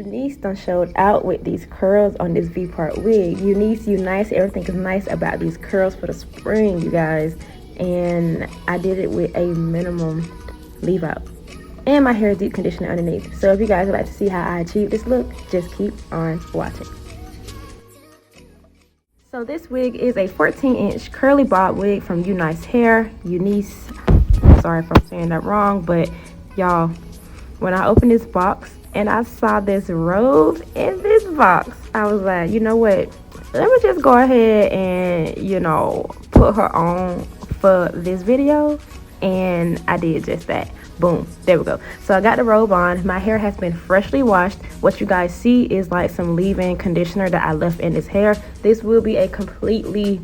UNice done showed out with these curls on this V-part wig. UNice, everything is nice about these curls for the spring, you guys. And I did it with a minimum leave out. And my hair deep conditioner underneath. So if you guys would like to see how I achieved this look, just keep on watching. So this wig is a 14-inch curly bob wig from UNice Hair. UNice, sorry if I'm saying that wrong, but y'all, when I opened this box and I saw this robe in this box, I was like, you know what? Let me just go ahead and, put her on for this video. And I did just that. Boom, there we go. So I got the robe on. My hair has been freshly washed. What you guys see is like some leave-in conditioner that I left in this hair. This will be a completely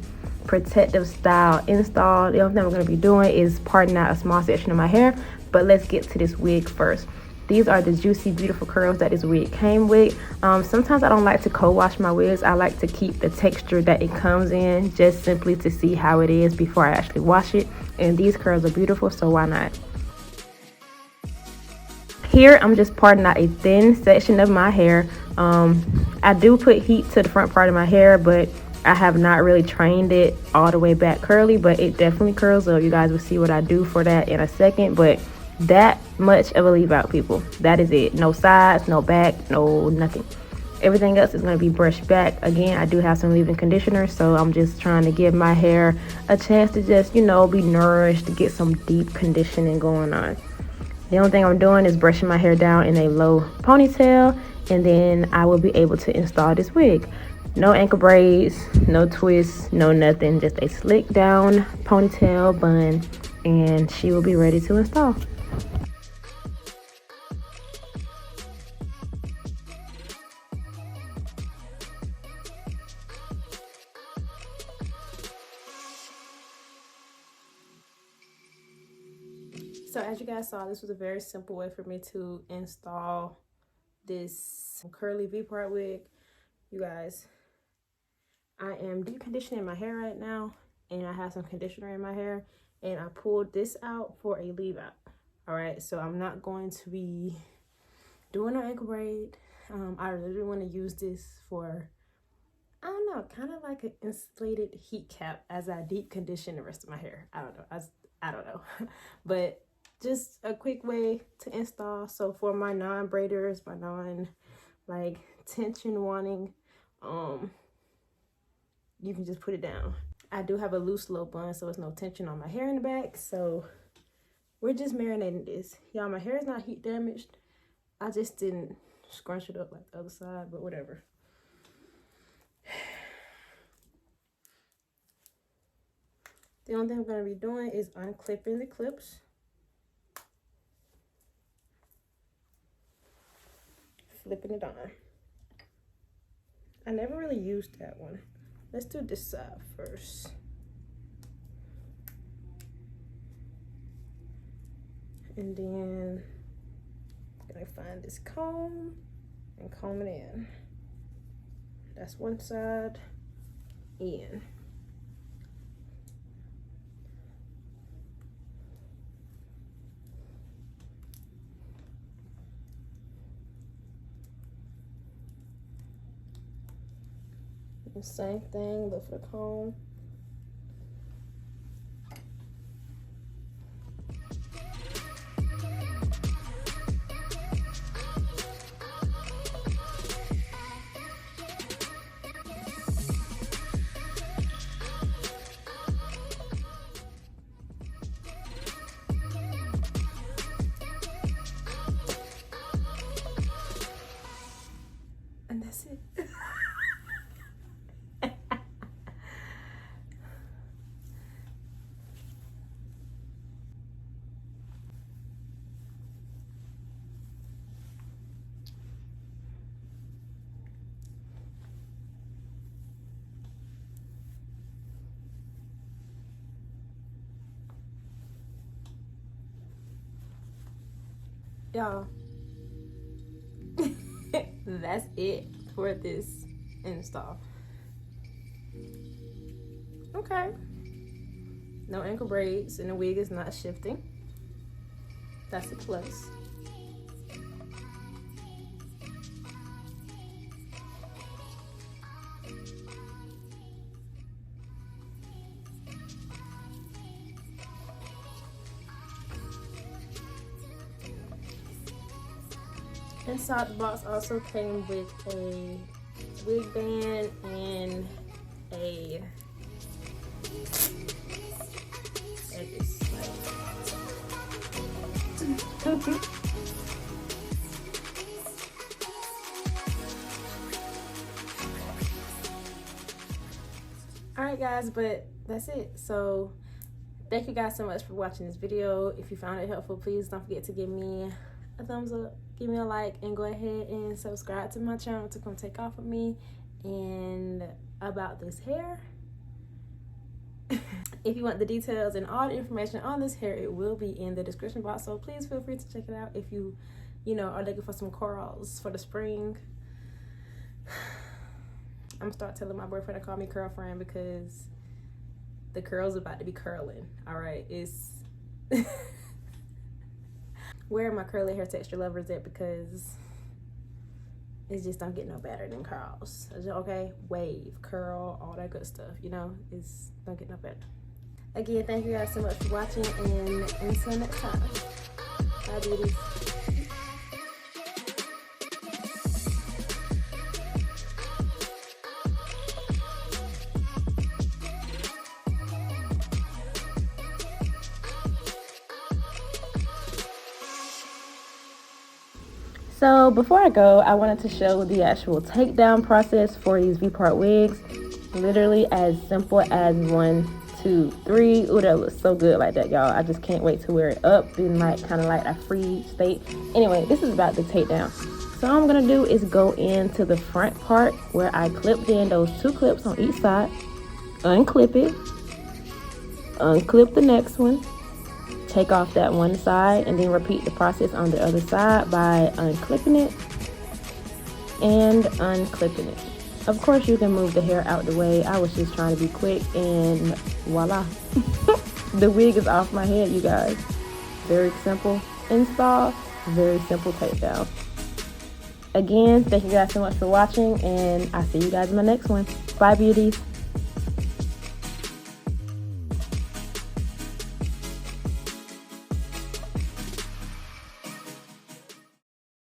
protective style install. The only thing I'm going to be doing is parting out a small section of my hair. But let's get to this wig first. These are the juicy, beautiful curls that this wig came with. Sometimes I don't like to co-wash my wigs. I like to keep the texture that it comes in, just simply to see how it is before I actually wash it. And these curls are beautiful, so why not? Here, I'm just parting out a thin section of my hair. I do put heat to the front part of my hair, but I have not really trained it all the way back curly, but it definitely curls up. You guys will see what I do for that in a second, but that much of a leave out, people. That is it. No sides, no back, no nothing. Everything else is going to be brushed back. Again, I do have some leave-in conditioner, so I'm just trying to give my hair a chance to just, be nourished, to get some deep conditioning going on. The only thing I'm doing is brushing my hair down in a low ponytail, and then I will be able to install this wig. No ankle braids, no twists, no nothing. Just a slick down ponytail bun, and she will be ready to install. So as you guys saw, this was a very simple way for me to install this curly V-part wig. You guys, I am deep conditioning my hair right now, and I have some conditioner in my hair, and I pulled this out for a leave out. All right, so I'm not going to be doing no ankle braid. I literally want to use this for, I don't know, kind of like an insulated heat cap as I deep condition the rest of my hair. I don't know, but just a quick way to install. So for my non-braiders, my tension wanting, you can just put it down. I do have a loose low bun, so there's no tension on my hair in the back. So we're just marinating this. Y'all, my hair is not heat damaged. I just didn't scrunch it up like the other side, but whatever. The only thing I'm going to be doing is unclipping the clips. Flipping it on. I never really used that one. Let's do this side first. And then I'm gonna find this comb and comb it in. That's one side in. The same thing, but for the comb. And that's it. Y'all, that's it for this install. Okay, no ankle braids and the wig is not shifting. That's a plus. Inside the box also came with a wig band and a edges. Alright guys, but that's it. So thank you guys so much for watching this video. If you found it helpful, please don't forget to give me a thumbs up, give me a like, and go ahead and subscribe to my channel to come take off with me. And about this hair, if you want the details and all the information on this hair, it will be in the description box, so please feel free to check it out if you are looking for some curls for the spring. I'm gonna start telling my boyfriend to call me curl friend because the curls are about to be curling. All right, it's where are my curly hair texture lovers at, because it just don't get no better than curls. Okay, wave, curl, all that good stuff, it's don't get no better. Again, thank you guys so much for watching, and until next time, bye beauties. So before I go, I wanted to show the actual takedown process for these V-part wigs. Literally as simple as 1, 2, 3. Ooh, that looks so good like that, y'all. I just can't wait to wear it up in kind of like a free state. Anyway, this is about the takedown. So all I'm gonna do is go into the front part where I clipped in those 2 clips on each side, unclip it, unclip the next one, take off that one side, and then repeat the process on the other side by unclipping it and unclipping it. Of course, you can move the hair out the way. I was just trying to be quick, and voila. The wig is off my head, you guys. Very simple install, very simple takedown. Again, thank you guys so much for watching, and I'll see you guys in my next one. Bye, beauties.